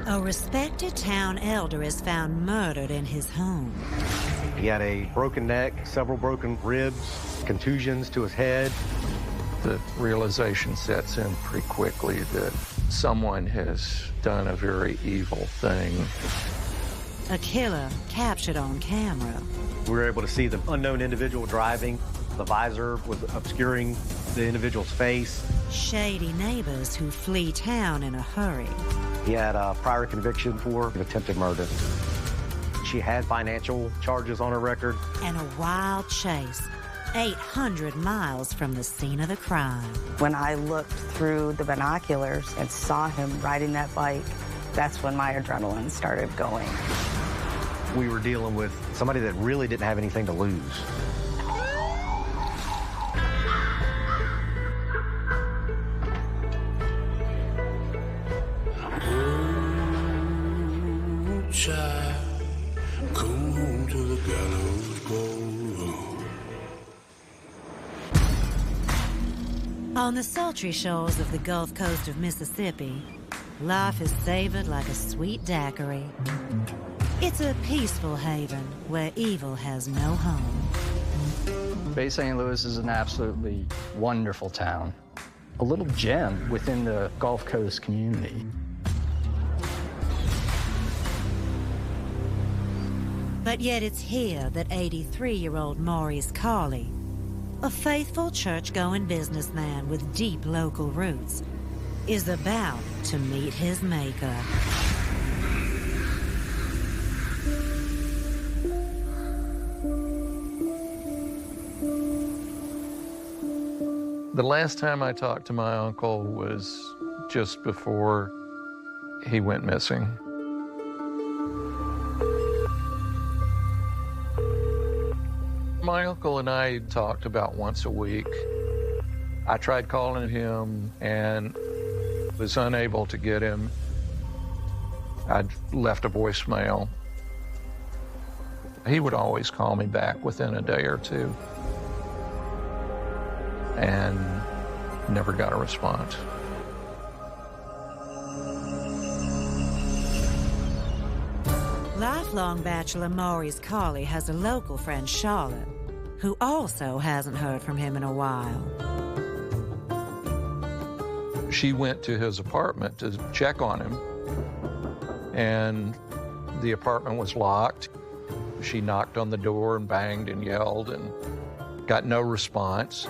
A respected town elder is found murdered in his home. He had a broken neck, several broken ribs, contusions to his head. The realization sets in pretty quickly that someone has done a very evil thing. A killer captured on camera. We were able to see the unknown individual driving. The visor was obscuring the individual's face. Shady neighbors who flee town in a hurry. He had a prior conviction for attempted murder. She had financial charges on her record. And a wild chase, 800 miles from the scene of the crime. When I looked through the binoculars and saw him riding that bike, that's when my adrenaline started going. We were dealing with somebody that really didn't have anything to lose. On the sultry shores of the Gulf Coast of Mississippi, life is savored like a sweet daiquiri. It's a peaceful haven where evil has no home. Bay St. Louis is an absolutely wonderful town, a little gem within the Gulf Coast community. But yet it's here that 83-year-old Maurice Carley, a faithful church-going businessman with deep local roots, is about to meet his maker. The last time I talked to my uncle was just before he went missing. My uncle and I talked about once a week. I tried calling him and was unable to get him. I'd left a voicemail. He would always call me back within a day or two, and never got a response. Lifelong bachelor Maurice Carley has a local friend, Charlotte, who also hasn't heard from him in a while. She went to his apartment to check on him, and the apartment was locked. She knocked on the door and banged and yelled and got no response.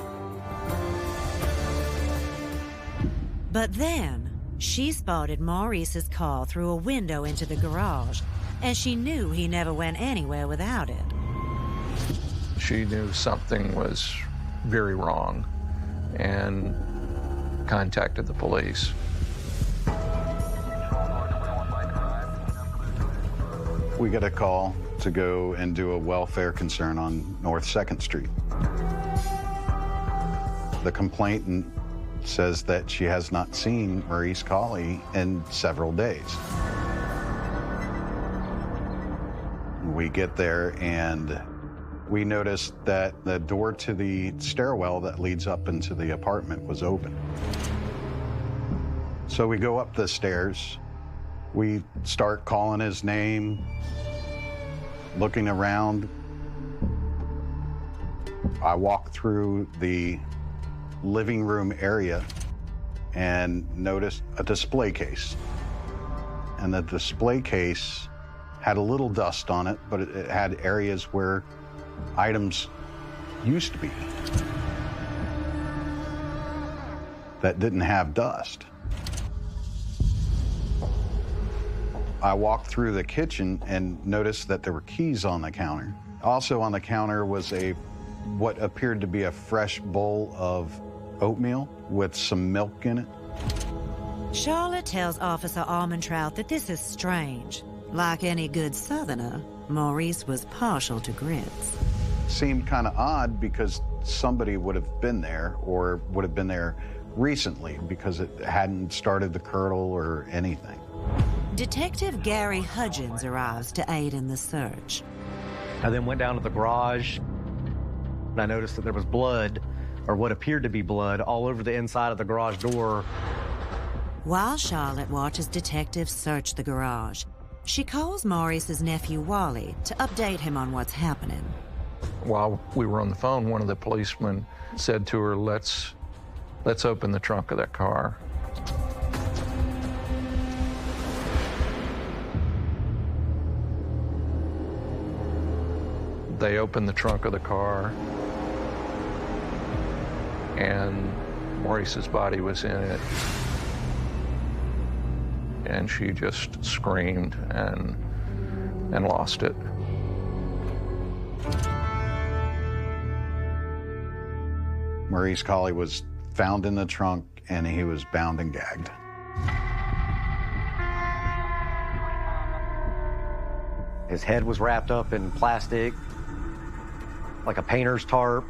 But then, she spotted Maurice's car through a window into the garage, and she knew he never went anywhere without it. She knew something was very wrong and contacted the police. We got a call to go and do a welfare concern on North 2nd Street. The complainant says that she has not seen Maurice Carley in several days. We get there and we noticed that the door to the stairwell that leads up into the apartment was open. So we go up the stairs. We start calling his name, looking around. I walk through the living room area and noticed a display case. And the display case had a little dust on it, but it had areas where items used to be that didn't have dust. I walked through the kitchen and noticed that there were keys on the counter. Also on the counter was what appeared to be a fresh bowl of oatmeal with some milk in it. Charlotte tells Officer Armentrout that this is strange. Like any good Southerner, Maurice was partial to grits. Seemed kind of odd because somebody would have been there or would have been there recently because it hadn't started to curdle or anything. Detective Gary Hudgens arrives to aid in the search. I then went down to the garage, and I noticed that there was blood, or what appeared to be blood, all over the inside of the garage door. While Charlotte watches detectives search the garage, she calls Maurice's nephew Wally to update him on what's happening. While we were on the phone, one of the policemen said to her, let's open the trunk of that car. They opened the trunk of the car, and Maurice's body was in it. And she just screamed and lost it. Maurice Colley was found in the trunk, and he was bound and gagged. His head was wrapped up in plastic, like a painter's tarp.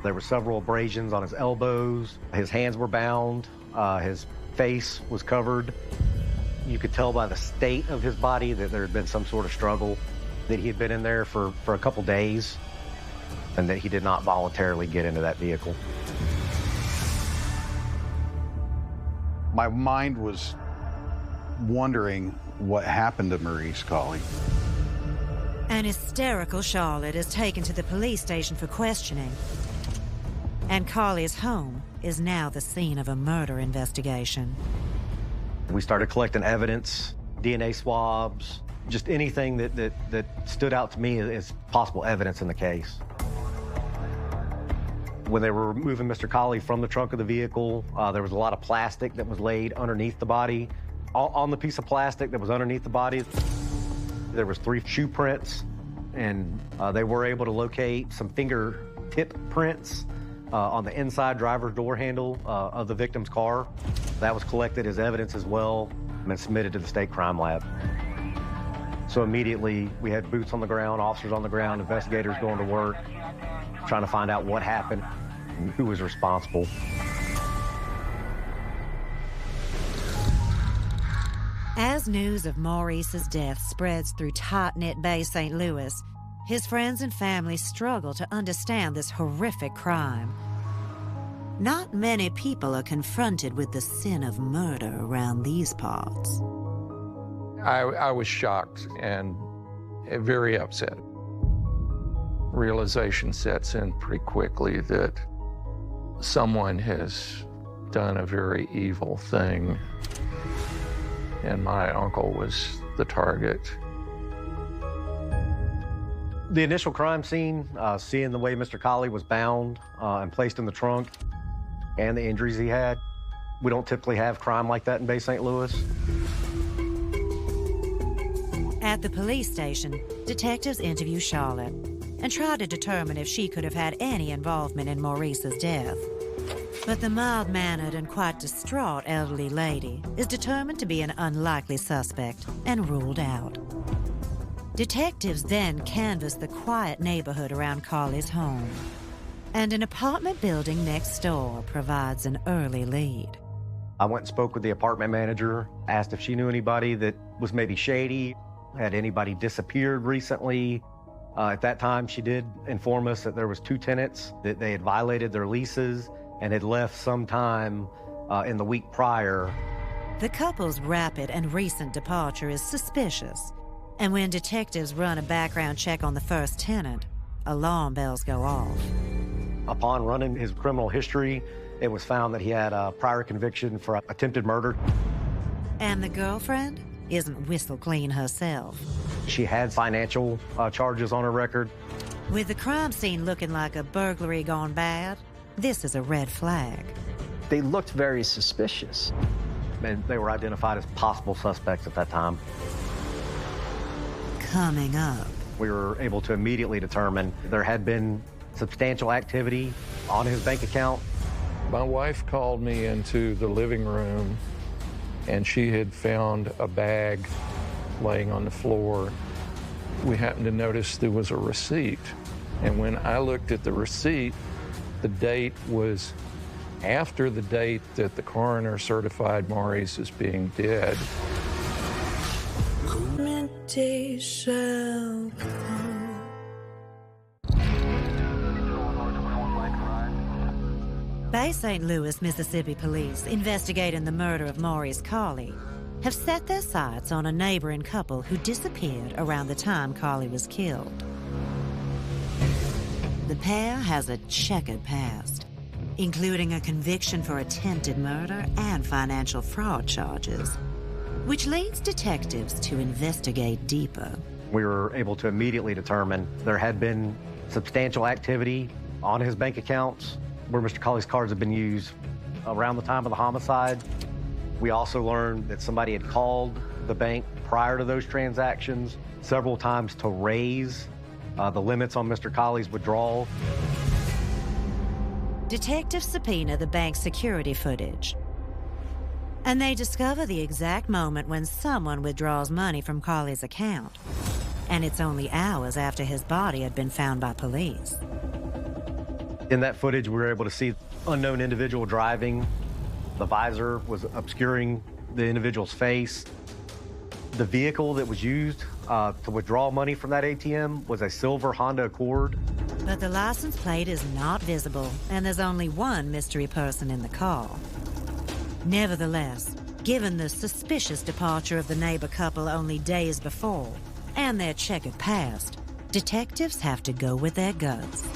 There were several abrasions on his elbows. His hands were bound. His face was covered. You could tell by the state of his body that there had been some sort of struggle, that he had been in there for a couple days, and that he did not voluntarily get into that vehicle. My mind was wondering what happened to Maurice Colley. An hysterical Charlotte is taken to the police station for questioning. And Colley's home is now the scene of a murder investigation. We started collecting evidence, DNA swabs, just anything that stood out to me as possible evidence in the case. When they were removing Mr. Colley from the trunk of the vehicle, there was a lot of plastic that was laid underneath the body. On the piece of plastic that was underneath the body, there was 3 shoe prints, and they were able to locate some fingertip prints on the inside driver's door handle of the victim's car. That was collected as evidence as well and submitted to the state crime lab. So immediately we had boots on the ground, officers on the ground, investigators going to work, trying to find out what happened and who was responsible. As news of Maurice's death spreads through tight-knit Bay St. Louis, his friends and family struggle to understand this horrific crime. Not many people are confronted with the sin of murder around these parts. I was shocked and very upset. Realization sets in pretty quickly that someone has done a very evil thing, and my uncle was the target. The initial crime scene, seeing the way Mr. Colley was bound and placed in the trunk and the injuries he had, we don't typically have crime like that in Bay St. Louis. At the police station, detectives interview Charlotte and try to determine if she could have had any involvement in Maurice's death. But the mild-mannered and quite distraught elderly lady is determined to be an unlikely suspect and ruled out. Detectives then canvass the quiet neighborhood around Colley's home, and an apartment building next door provides an early lead. I went and spoke with the apartment manager, asked if she knew anybody that was maybe shady, had anybody disappeared recently. At that time, she did inform us that there was 2 tenants, that they had violated their leases and had left sometime in the week prior. The couple's rapid and recent departure is suspicious, and when detectives run a background check on the first tenant, alarm bells go off. Upon running his criminal history, it was found that he had a prior conviction for attempted murder. And the girlfriend isn't whistle clean herself. She had financial charges on her record. With the crime scene looking like a burglary gone bad, this is a red flag. They looked very suspicious. And they were identified as possible suspects at that time. Coming up. We were able to immediately determine there had been substantial activity on his bank account. My wife called me into the living room, and she had found a bag laying on the floor. We happened to notice there was a receipt, and when I looked at the receipt, the date was after the date that the coroner certified Maurice as being dead. Bay St. Louis, Mississippi police investigating the murder of Maurice Carley have set their sights on a neighboring couple who disappeared around the time Carley was killed. The pair has a checkered past, including a conviction for attempted murder and financial fraud charges, which leads detectives to investigate deeper. We were able to immediately determine there had been substantial activity on his bank accounts where Mr. Carley's cards had been used around the time of the homicide. We also learned that somebody had called the bank prior to those transactions several times to raise the limits on Mr. Carley's withdrawal. Detectives subpoena the bank's security footage, and they discover the exact moment when someone withdraws money from Carley's account. And it's only hours after his body had been found by police. In that footage, we were able to see unknown individual driving. The visor was obscuring the individual's face. The vehicle that was used to withdraw money from that ATM was a silver Honda Accord. But the license plate is not visible, and there's only one mystery person in the car. Nevertheless, given the suspicious departure of the neighbor couple only days before, and their checkered past, detectives have to go with their guts.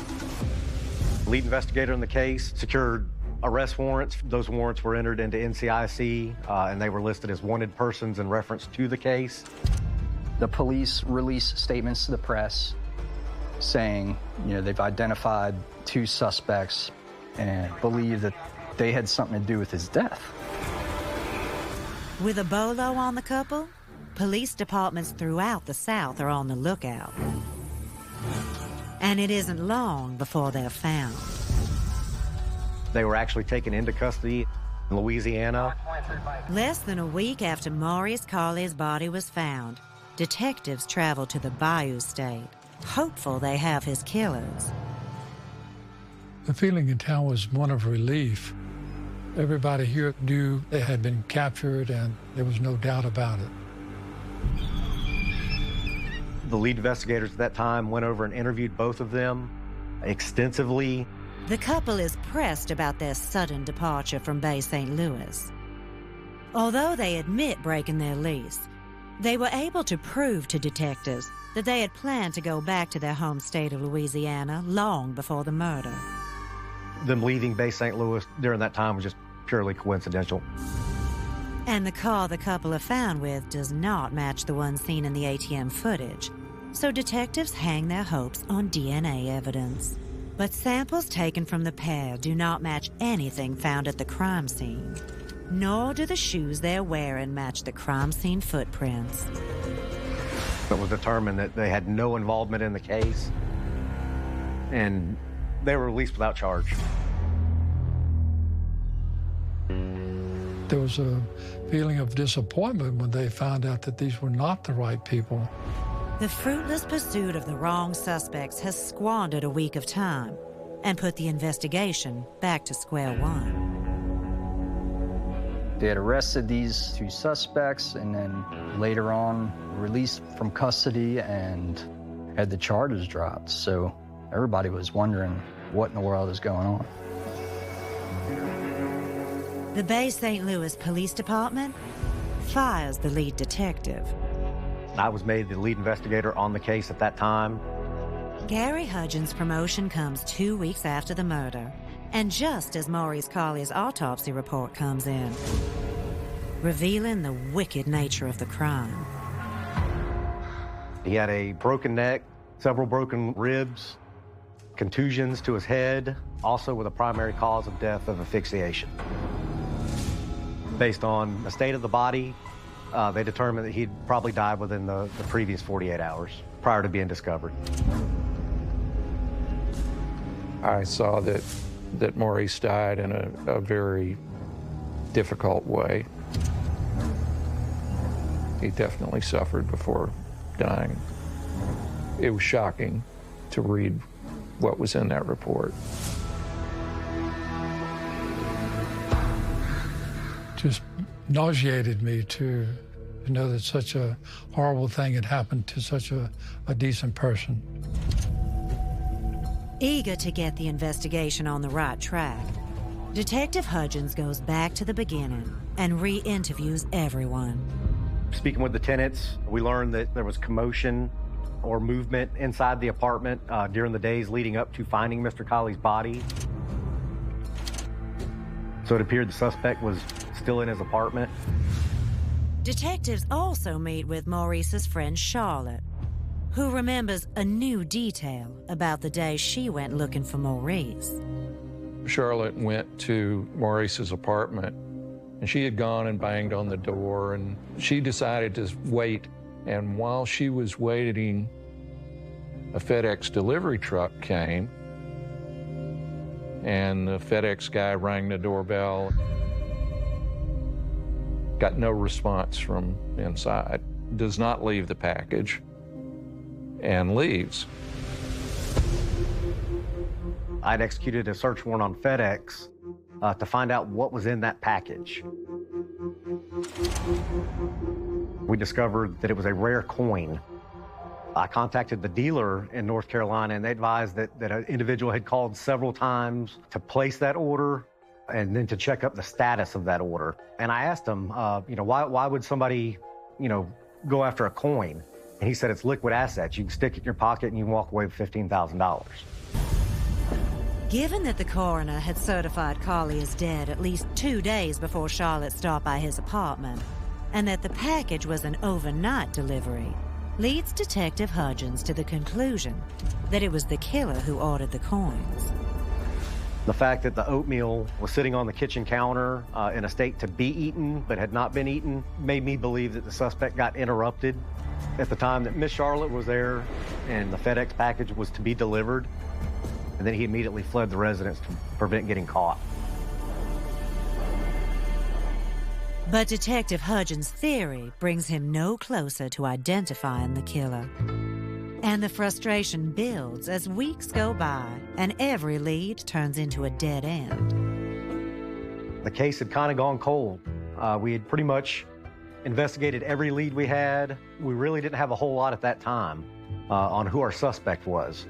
The lead investigator in the case secured arrest warrants. Those warrants were entered into NCIC, and they were listed as wanted persons in reference to the case. The police released statements to the press saying, they've identified 2 suspects and believe that they had something to do with his death. With a bolo on the couple, police departments throughout the South are on the lookout. And it isn't long before they're found. They were actually taken into custody in Louisiana. Less than a week after Maurice Carley's body was found, detectives traveled to the Bayou State, hopeful they have his killers. The feeling in town was one of relief. Everybody here knew they had been captured, and there was no doubt about it. The lead investigators at that time went over and interviewed both of them extensively. The couple is pressed about their sudden departure from Bay St. Louis. Although they admit breaking their lease, they were able to prove to detectives that they had planned to go back to their home state of Louisiana long before the murder. Them leaving Bay St. Louis during that time was just purely coincidental. And the car the couple are found with does not match the one seen in the ATM footage, so detectives hang their hopes on DNA evidence. But samples taken from the pair do not match anything found at the crime scene, nor do the shoes they're wearing match the crime scene footprints. It was determined that they had no involvement in the case, and they were released without charge. There was a feeling of disappointment when they found out that these were not the right people. The fruitless pursuit of the wrong suspects has squandered a week of time and put the investigation back to square one. They had arrested these 2 suspects and then later on released from custody and had the charges dropped. So everybody was wondering what in the world is going on. The Bay St. Louis Police Department fires the lead detective. I was made the lead investigator on the case at that time. Gary Hudgens' promotion comes 2 weeks after the murder, and just as Maurice Carley's autopsy report comes in, revealing the wicked nature of the crime. He had a broken neck, several broken ribs, contusions to his head, also with a primary cause of death of asphyxiation. Based on the state of the body, they determined that he'd probably died within the previous 48 hours prior to being discovered. I saw that Maurice died in a very difficult way. He definitely suffered before dying. It was shocking to read what was in that report. Just nauseated me to know that such a horrible thing had happened to such a decent person. Eager to get the investigation on the right track, Detective Hudgens goes back to the beginning and re-interviews everyone. Speaking with the tenants, we learned that there was commotion or movement inside the apartment during the days leading up to finding Mr. Colley's body. So it appeared the suspect was still in his apartment. Detectives also meet with Maurice's friend Charlotte, who remembers a new detail about the day she went looking for Maurice. Charlotte went to Maurice's apartment, and she had gone and banged on the door, and she decided to wait. And while she was waiting, a FedEx delivery truck came, and the FedEx guy rang the doorbell. Got no response from inside. Does not leave the package and leaves. I'd executed a search warrant on FedEx to find out what was in that package. We discovered that it was a rare coin. I contacted the dealer in North Carolina, and they advised that an individual had called several times to place that order and then to check up the status of that order. And I asked him, why would somebody, go after a coin? And he said, it's liquid assets. You can stick it in your pocket and you can walk away with $15,000. Given that the coroner had certified Colley as dead at least 2 days before Charlotte stopped by his apartment, and that the package was an overnight delivery, leads Detective Hudgens to the conclusion that it was the killer who ordered the coins. The fact that the oatmeal was sitting on the kitchen counter in a state to be eaten but had not been eaten made me believe that the suspect got interrupted at the time that Miss Charlotte was there and the FedEx package was to be delivered. And then he immediately fled the residence to prevent getting caught. But Detective Hudgens' theory brings him no closer to identifying the killer. And the frustration builds as weeks go by and every lead turns into a dead end. The case had kind of gone cold. We had pretty much investigated every lead we had. We really didn't have a whole lot at that time on who our suspect was.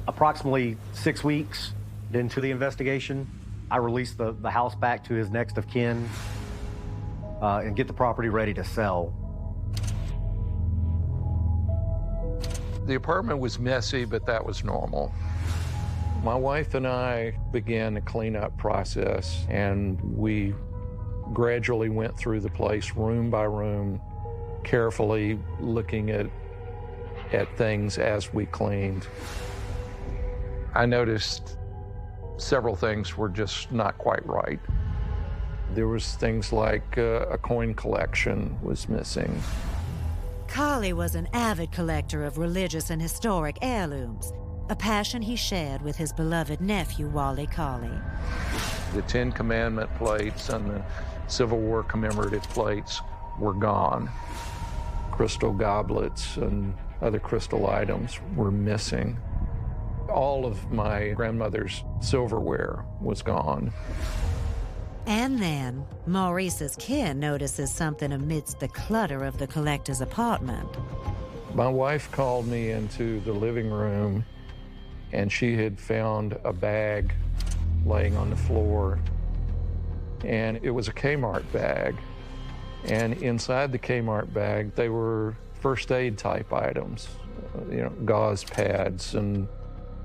Approximately 6 weeks into the investigation, I released the house back to his next of kin and get the property ready to sell. The apartment was messy, but that was normal. My wife and I began the cleanup process, and we gradually went through the place room by room, carefully looking at things as we cleaned. I noticed several things were just not quite right. There was things like a coin collection was missing. Colley was an avid collector of religious and historic heirlooms, a passion he shared with his beloved nephew, Wally Colley. The Ten Commandment plates and the Civil War commemorative plates were gone. Crystal goblets and other crystal items were missing. All of my grandmother's silverware was gone. And then, Maurice's kin notices something amidst the clutter of the collector's apartment. My wife called me into the living room, and she had found a bag laying on the floor. And it was a Kmart bag. And inside the Kmart bag, they were first aid type items, gauze pads and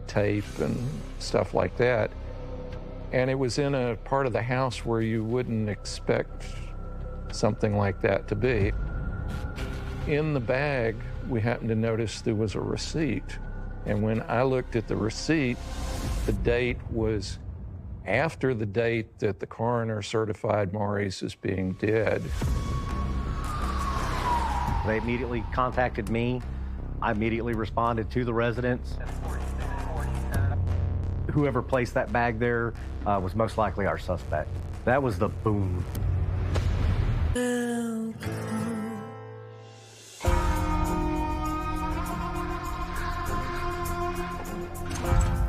tape and stuff like that. And it was in a part of the house where you wouldn't expect something like that to be. In the bag, we happened to notice there was a receipt. And when I looked at the receipt, the date was after the date that the coroner certified Maurice as being dead. They immediately contacted me. I immediately responded to the residents. Whoever placed that bag there was most likely our suspect. That was the boom.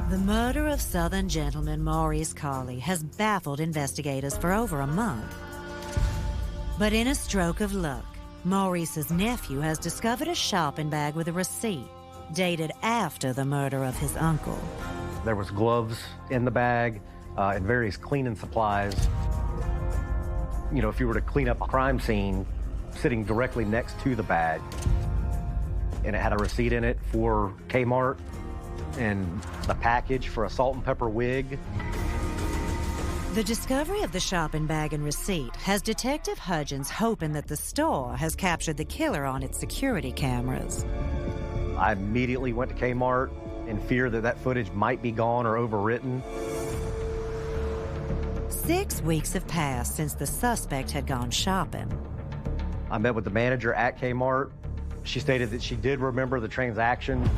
The murder of Southern gentleman Maurice Colley has baffled investigators for over a month. But in a stroke of luck, Maurice's nephew has discovered a shopping bag with a receipt dated after the murder of his uncle. There was gloves in the bag and various cleaning supplies. You know, if you were to clean up a crime scene, sitting directly next to the bag, and it had a receipt in it for Kmart and a package for a salt and pepper wig. The discovery of the shopping bag and receipt has Detective Hudgens hoping that the store has captured the killer on its security cameras. I immediately went to Kmart in fear that that footage might be gone or overwritten. 6 weeks have passed since the suspect had gone shopping. I met with the manager at Kmart. She stated that she did remember the transaction.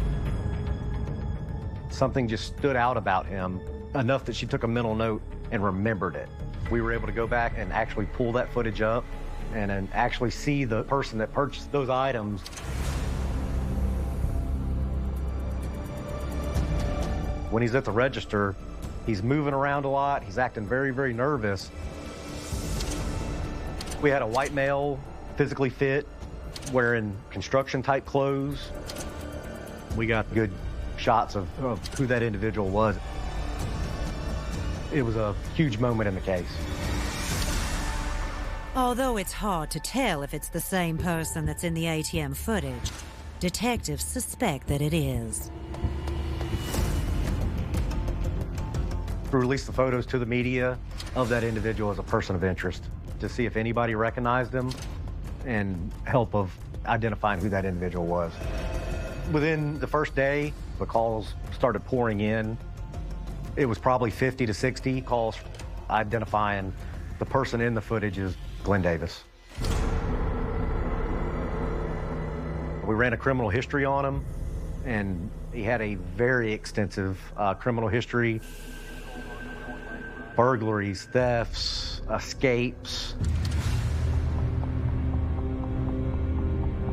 Something just stood out about him, enough that she took a mental note and remembered it. We were able to go back and actually pull that footage up and then actually see the person that purchased those items. When he's at the register, he's moving around a lot. He's acting very, very nervous. We had a white male, physically fit, wearing construction-type clothes. We got good shots of who that individual was. It was a huge moment in the case. Although it's hard to tell if it's the same person that's in the ATM footage, detectives suspect that it is. We released the photos to the media of that individual as a person of interest to see if anybody recognized him and help of identifying who that individual was. Within the first day, the calls started pouring in. It was probably 50 to 60 calls identifying the person in the footage as Glenn Davis. We ran a criminal history on him, and he had a very extensive criminal history. Burglaries, thefts, escapes.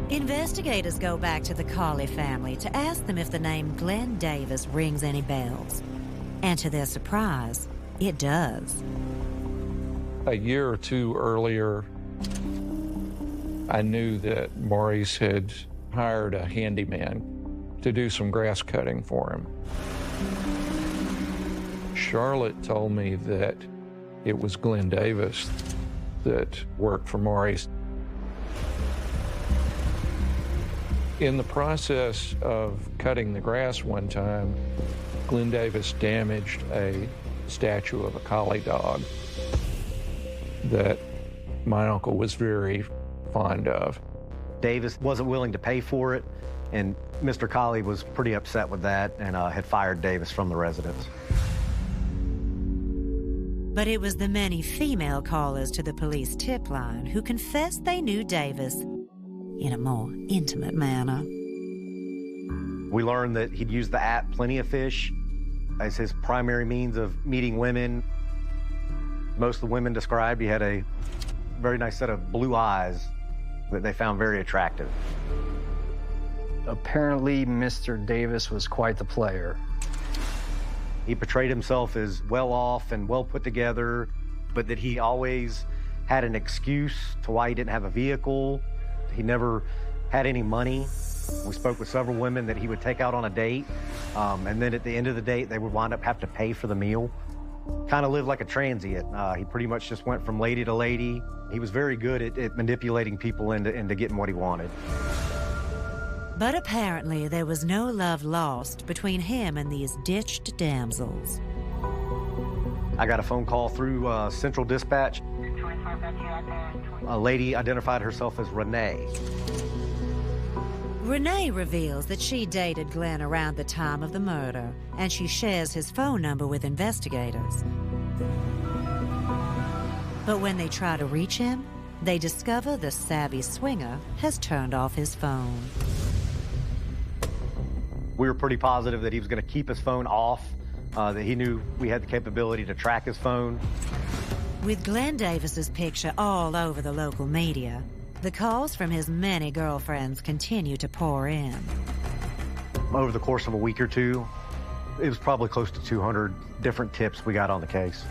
Investigators go back to the Colley family to ask them if the name Glenn Davis rings any bells. And to their surprise, it does. A year or two earlier, I knew that Maurice had hired a handyman to do some grass cutting for him. Charlotte told me that it was Glenn Davis that worked for Maurice. In the process of cutting the grass one time, Glenn Davis damaged a statue of a collie dog that my uncle was very fond of. Davis wasn't willing to pay for it, and Mr. Colley was pretty upset with that and had fired Davis from the residence. But it was the many female callers to the police tip line who confessed they knew Davis in a more intimate manner. We learned that he'd used the app Plenty of Fish as his primary means of meeting women. Most of the women described he had a very nice set of blue eyes that they found very attractive. Apparently, Mr. Davis was quite the player. He portrayed himself as well off and well put together, but that he always had an excuse to why he didn't have a vehicle. He never had any money. We spoke with several women that he would take out on a date, and then at the end of the date, they would wind up having to pay for the meal. Kind of lived like a transient. He pretty much just went from lady to lady. He was very good at manipulating people into getting what he wanted. But apparently there was no love lost between him and these ditched damsels. I got a phone call through Central Dispatch. A lady identified herself as Renee. Renee reveals that she dated Glenn around the time of the murder, and she shares his phone number with investigators. But when they try to reach him, they discover the savvy swinger has turned off his phone. We were pretty positive that he was going to keep his phone off, that he knew we had the capability to track his phone. With Glenn Davis's picture all over the local media, the calls from his many girlfriends continue to pour in. Over the course of a week or two, it was probably close to 200 different tips we got on the case.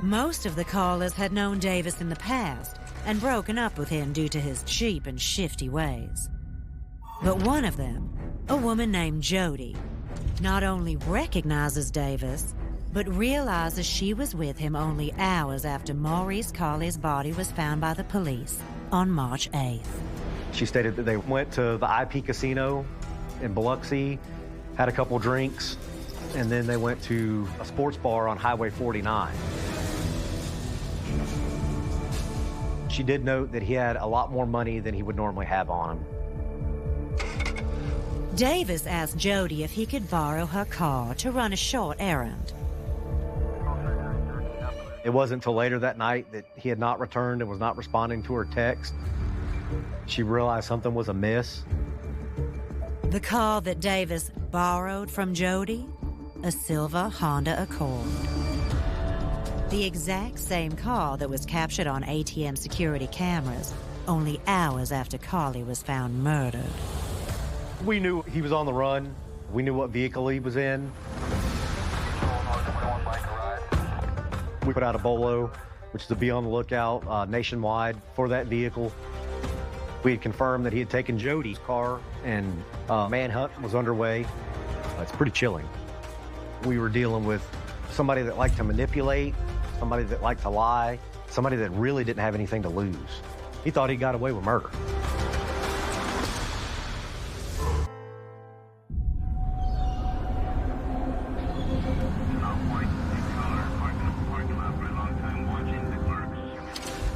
Most of the callers had known Davis in the past, and broken up with him due to his cheap and shifty ways. But one of them, a woman named Jody, not only recognizes Davis, but realizes she was with him only hours after Maurice Carley's body was found by the police on March 8th. She stated that they went to the IP Casino in Biloxi, had a couple drinks, and then they went to a sports bar on Highway 49. She did note that he had a lot more money than he would normally have on him. Davis asked Jody if he could borrow her car to run a short errand. It wasn't until later that night that he had not returned and was not responding to her text. She realized something was amiss. The car that Davis borrowed from Jody, a silver Honda Accord. The exact same car that was captured on ATM security cameras only hours after Carley was found murdered. We knew he was on the run. We knew what vehicle he was in. We put out a bolo, which is to be on the lookout nationwide for that vehicle. We had confirmed that he had taken Jody's car, and manhunt was underway. It's pretty chilling. We were dealing with somebody that liked to manipulate, somebody that liked to lie, somebody that really didn't have anything to lose. He thought he got away with murder.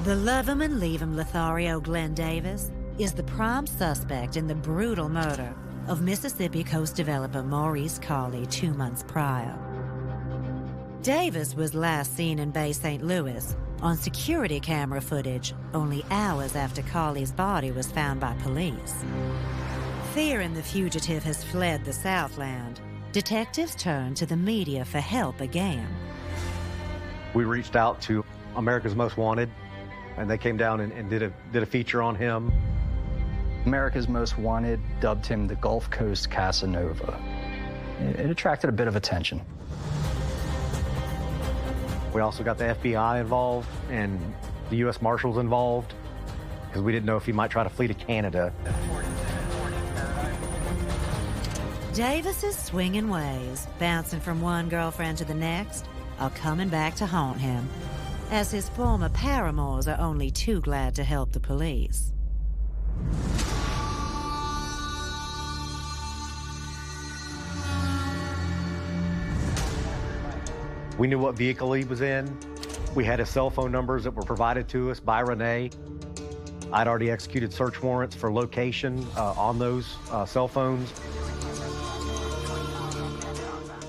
The love him and leave him Lothario Glenn Davis is the prime suspect in the brutal murder of Mississippi Coast developer Maurice Carley 2 months prior. Davis was last seen in Bay St. Louis on security camera footage only hours after Carley's body was found by police. Fearing the fugitive has fled the Southland, detectives turned to the media for help again. We reached out to America's Most Wanted, and they came down and did a feature on him. America's Most Wanted dubbed him the Gulf Coast Casanova. It attracted a bit of attention. We also got the FBI involved and the U.S. Marshals involved because we didn't know if he might try to flee to Canada. Davis's swinging ways, bouncing from one girlfriend to the next, are coming back to haunt him, as his former paramours are only too glad to help the police. We knew what vehicle he was in. We had his cell phone numbers that were provided to us by Renee. I'd already executed search warrants for location on those cell phones.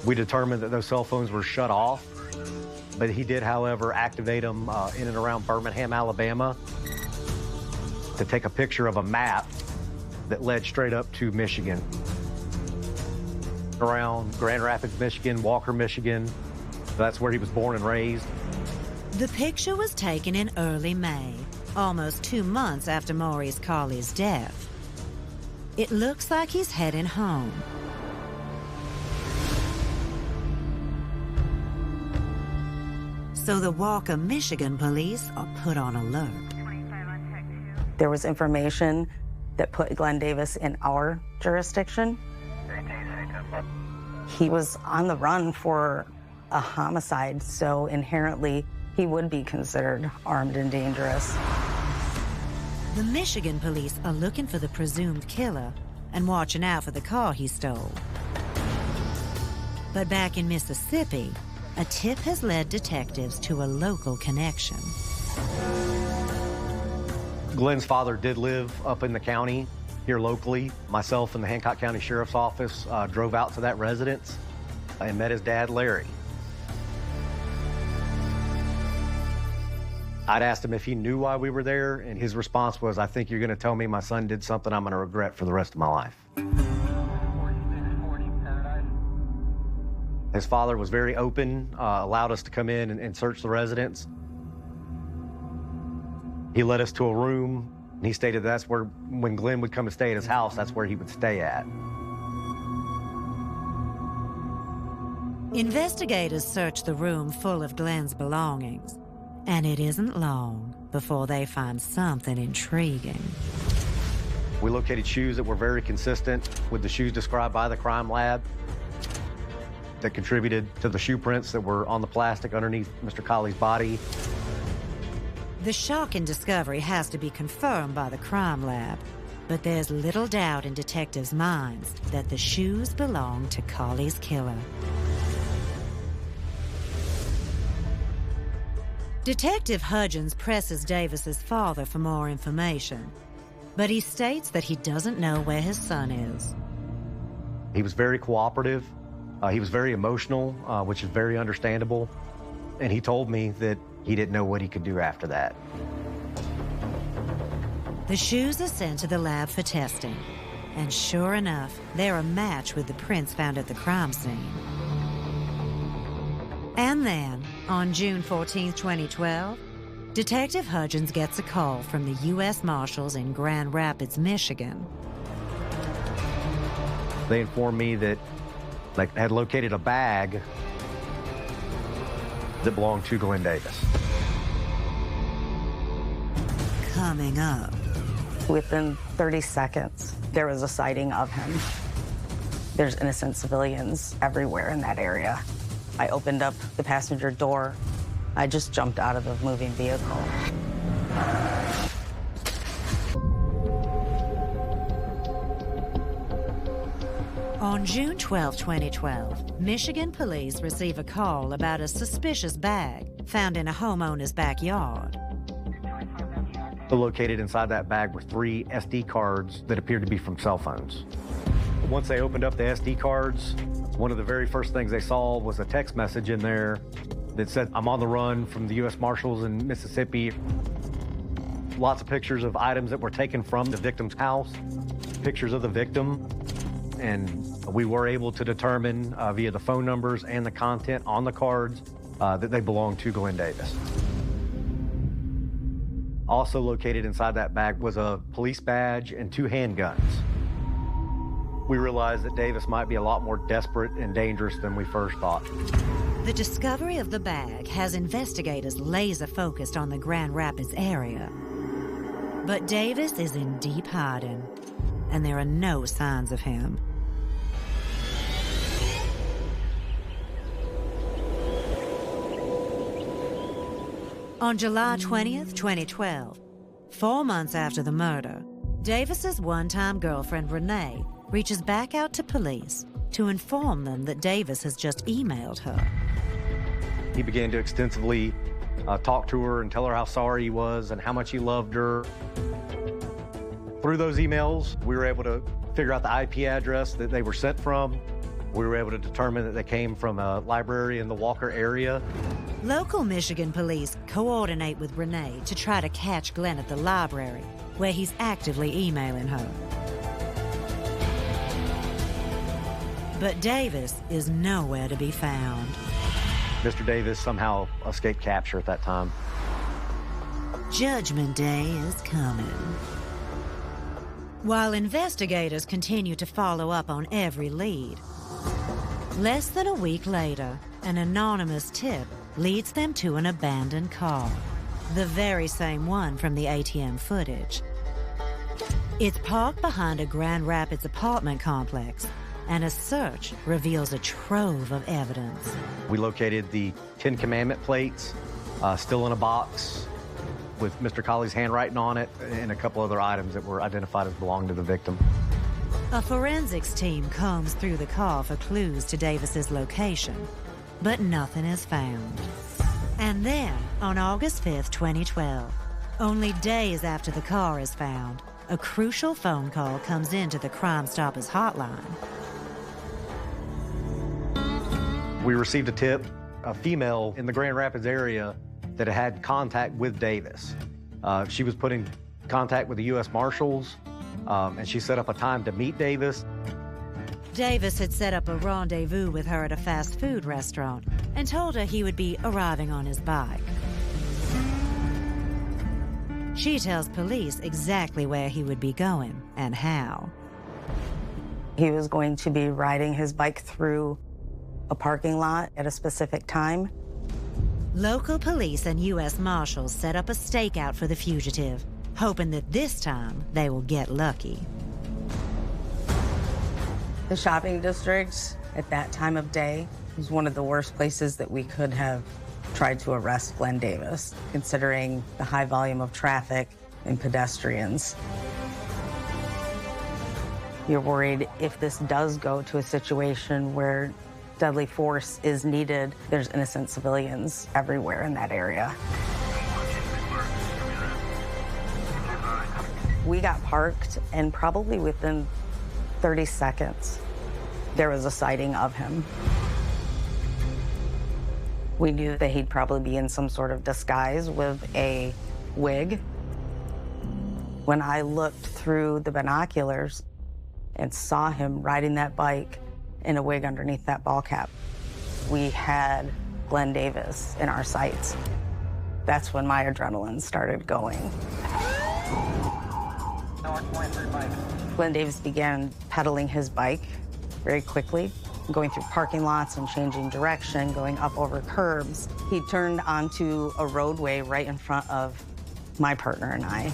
We determined that those cell phones were shut off, but he did, however, activate them in and around Birmingham, Alabama, to take a picture of a map that led straight up to Michigan. Around Grand Rapids, Michigan, Walker, Michigan. That's where he was born and raised. The picture was taken in early May, almost 2 months after Maurice Carley's death. It looks like he's heading home. So the Walker, Michigan police are put on alert. There was information that put Glenn Davis in our jurisdiction. He was on the run for a homicide, so inherently he would be considered armed and dangerous. The Michigan police are looking for the presumed killer and watching out for the car he stole. But back in Mississippi, a tip has led detectives to a local connection. Glenn's father did live up in the county here locally. Myself and the Hancock County Sheriff's Office drove out to that residence and met his dad, Larry. I'd asked him if he knew why we were there, and his response was, "I think you're going to tell me my son did something I'm going to regret for the rest of my life." His father was very open, allowed us to come in and search the residence. He led us to a room, and he stated that's where, when Glenn would come and stay at his house, that's where he would stay at. Investigators search the room full of Glenn's belongings, and it isn't long before they find something intriguing. We located shoes that were very consistent with the shoes described by the crime lab that contributed to the shoe prints that were on the plastic underneath Mr. Colley's body. The shocking discovery has to be confirmed by the crime lab, but there's little doubt in detectives' minds that the shoes belong to Colley's killer. Detective Hudgens presses Davis's father for more information, but he states that he doesn't know where his son is. He was very cooperative. He was very emotional, which is very understandable. And he told me that he didn't know what he could do after that. The shoes are sent to the lab for testing, and sure enough, they're a match with the prints found at the crime scene. And then, on June 14, 2012, Detective Hudgens gets a call from the U.S. Marshals in Grand Rapids, Michigan. They informed me that they had located a bag that belonged to Glenn Davis. Coming up. Within 30 seconds, there was a sighting of him. There's innocent civilians everywhere in that area. I opened up the passenger door. I just jumped out of the moving vehicle. On June 12, 2012, Michigan police receive a call about a suspicious bag found in a homeowner's backyard. Located inside that bag were 3 SD cards that appeared to be from cell phones. Once they opened up the SD cards, one of the very first things they saw was a text message in there that said, "I'm on the run from the U.S. Marshals in Mississippi." Lots of pictures of items that were taken from the victim's house, pictures of the victim, and we were able to determine via the phone numbers and the content on the cards that they belonged to Glenn Davis. Also located inside that bag was a police badge and 2 handguns. We realized that Davis might be a lot more desperate and dangerous than we first thought. The discovery of the bag has investigators laser-focused on the Grand Rapids area. But Davis is in deep hiding, and there are no signs of him. On July 20th, 2012, 4 months after the murder, Davis's one-time girlfriend, Renee, reaches back out to police to inform them that Davis has just emailed her. He began to extensively talk to her and tell her how sorry he was and how much he loved her. Through those emails, we were able to figure out the IP address that they were sent from. We were able to determine that they came from a library in the Walker area. Local Michigan police coordinate with Renee to try to catch Glenn at the library, where he's actively emailing her. But Davis is nowhere to be found. Mr. Davis somehow escaped capture at that time. Judgment Day is coming. While investigators continue to follow up on every lead, less than a week later, an anonymous tip leads them to an abandoned car, the very same one from the ATM footage. It's parked behind a Grand Rapids apartment complex, and a search reveals a trove of evidence. We located the 10 Commandment plates, still in a box, with Mr. Colley's handwriting on it, and a couple other items that were identified as belonging to the victim. A forensics team combs through the car for clues to Davis's location, but nothing is found. And then, on August 5th, 2012, only days after the car is found, a crucial phone call comes into the Crime Stoppers hotline. We received a tip, a female in the Grand Rapids area that had contact with Davis. She was put in contact with the U.S. Marshals, and she set up a time to meet Davis. Davis had set up a rendezvous with her at a fast food restaurant and told her he would be arriving on his bike. She tells police exactly where he would be going and how. He was going to be riding his bike through a parking lot at a specific time. Local police and U.S. Marshals set up a stakeout for the fugitive, hoping that this time they will get lucky. The shopping district at that time of day was one of the worst places that we could have tried to arrest Glenn Davis, considering the high volume of traffic and pedestrians. You're worried if this does go to a situation where deadly force is needed, there's innocent civilians everywhere in that area. We got parked, and probably within 30 seconds, there was a sighting of him. We knew that he'd probably be in some sort of disguise with a wig. When I looked through the binoculars and saw him riding that bike in a wig underneath that ball cap, we had Glenn Davis in our sights. That's when my adrenaline started going. Glenn Davis began pedaling his bike very quickly, going through parking lots and changing direction, going up over curbs. He turned onto a roadway right in front of my partner and I.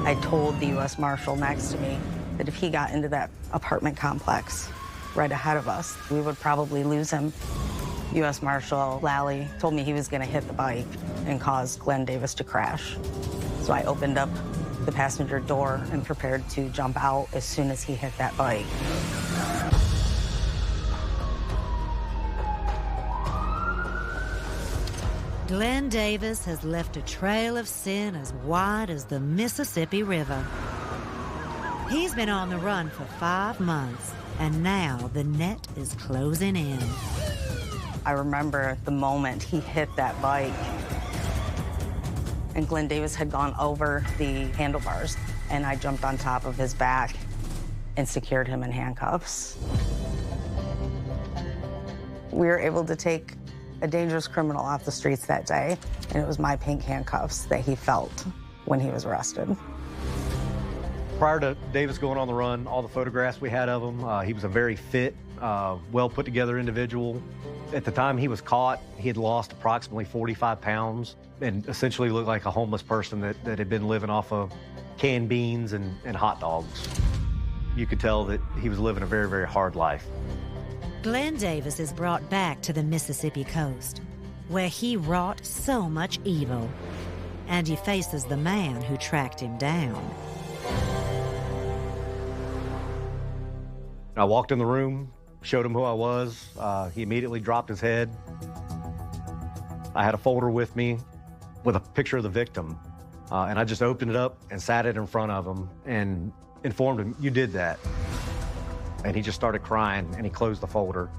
I told the U.S. Marshal next to me that if he got into that apartment complex right ahead of us, we would probably lose him. U.S. Marshal Lally told me he was going to hit the bike and cause Glenn Davis to crash. So I opened up the passenger door and prepared to jump out as soon as he hit that bike. Glenn Davis has left a trail of sin as wide as the Mississippi River. He's been on the run for 5 months, and now the net is closing in. I remember the moment he hit that bike, and Glenn Davis had gone over the handlebars, and I jumped on top of his back and secured him in handcuffs. We were able to take a dangerous criminal off the streets that day, and it was my pink handcuffs that he felt when he was arrested. Prior to Davis going on the run, all the photographs we had of him, he was a very fit, well put together individual. At the time he was caught, he had lost approximately 45 pounds and essentially looked like a homeless person that had been living off of canned beans and hot dogs. You could tell that he was living a very, very hard life. Glenn Davis is brought back to the Mississippi coast, where he wrought so much evil, and he faces the man who tracked him down. I walked in the room, showed him who I was. He immediately dropped his head. I had a folder with me with a picture of the victim, and I just opened it up and sat it in front of him and informed him, "You did that." And he just started crying, and he closed the folder.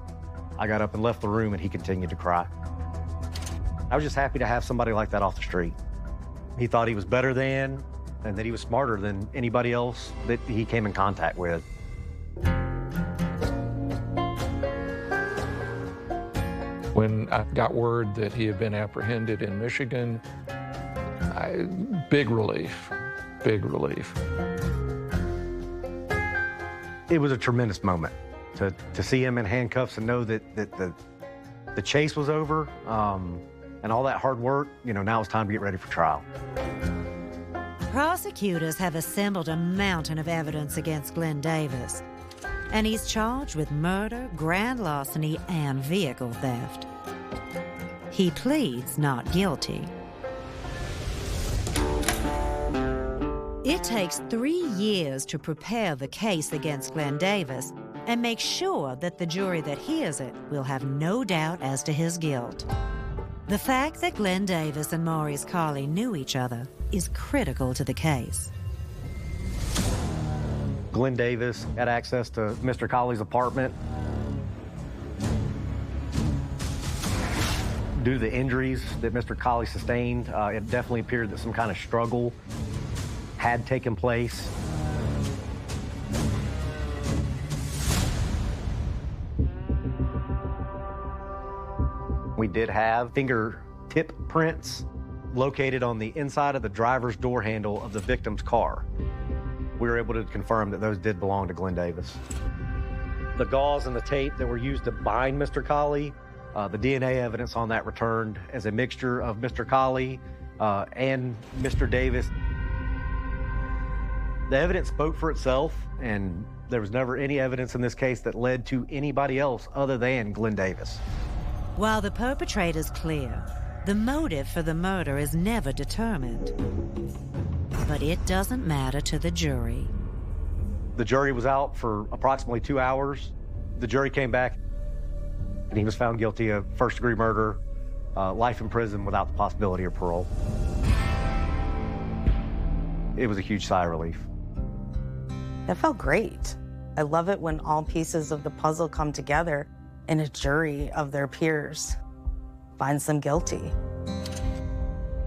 I got up and left the room, and he continued to cry. I was just happy to have somebody like that off the street. He thought he was better than, and that he was smarter than anybody else that he came in contact with. When I got word that he had been apprehended in Michigan, big relief, big relief. It was a tremendous moment to see him in handcuffs and know that the chase was over, and all that hard work, now it's time to get ready for trial. Prosecutors have assembled a mountain of evidence against Glenn Davis, and he's charged with murder, grand larceny, and vehicle theft. He pleads not guilty. It takes 3 years to prepare the case against Glenn Davis and make sure that the jury that hears it will have no doubt as to his guilt. The fact that Glenn Davis and Maurice Carley knew each other is critical to the case. Glenn Davis had access to Mr. Carley's apartment. Due to the injuries that Mr. Carley sustained, it definitely appeared that some kind of struggle had taken place. We did have fingertip prints located on the inside of the driver's door handle of the victim's car. We were able to confirm that those did belong to Glenn Davis. The gauze and the tape that were used to bind Mr. Colley, the DNA evidence on that returned as a mixture of Mr. Colley and Mr. Davis. The evidence spoke for itself, and there was never any evidence in this case that led to anybody else other than Glenn Davis. While the perpetrator's clear, the motive for the murder is never determined. But it doesn't matter to the jury. The jury was out for approximately 2 hours. The jury came back, and he was found guilty of first-degree murder, life in prison without the possibility of parole. It was a huge sigh of relief. It felt great. I love it when all pieces of the puzzle come together and a jury of their peers finds them guilty.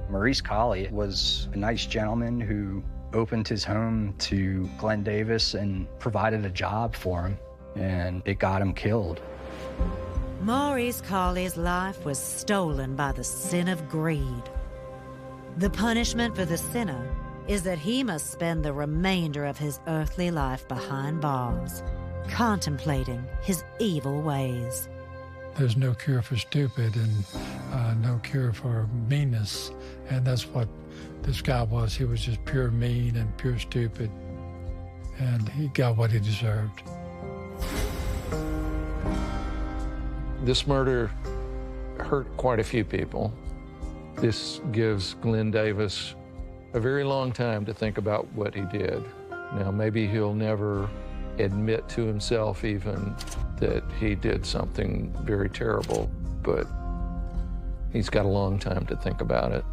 Maurice Colley was a nice gentleman who opened his home to Glenn Davis and provided a job for him, and it got him killed. Maurice Colley's life was stolen by the sin of greed. The punishment for the sinner is that he must spend the remainder of his earthly life behind bars, contemplating his evil ways. There's no cure for stupid and no cure for meanness, and that's what this guy was. He was just pure mean and pure stupid, and he got what he deserved. This murder hurt quite a few people. This gives Glenn Davis a very long time to think about what he did. Now, maybe he'll never admit to himself even that he did something very terrible, but he's got a long time to think about it.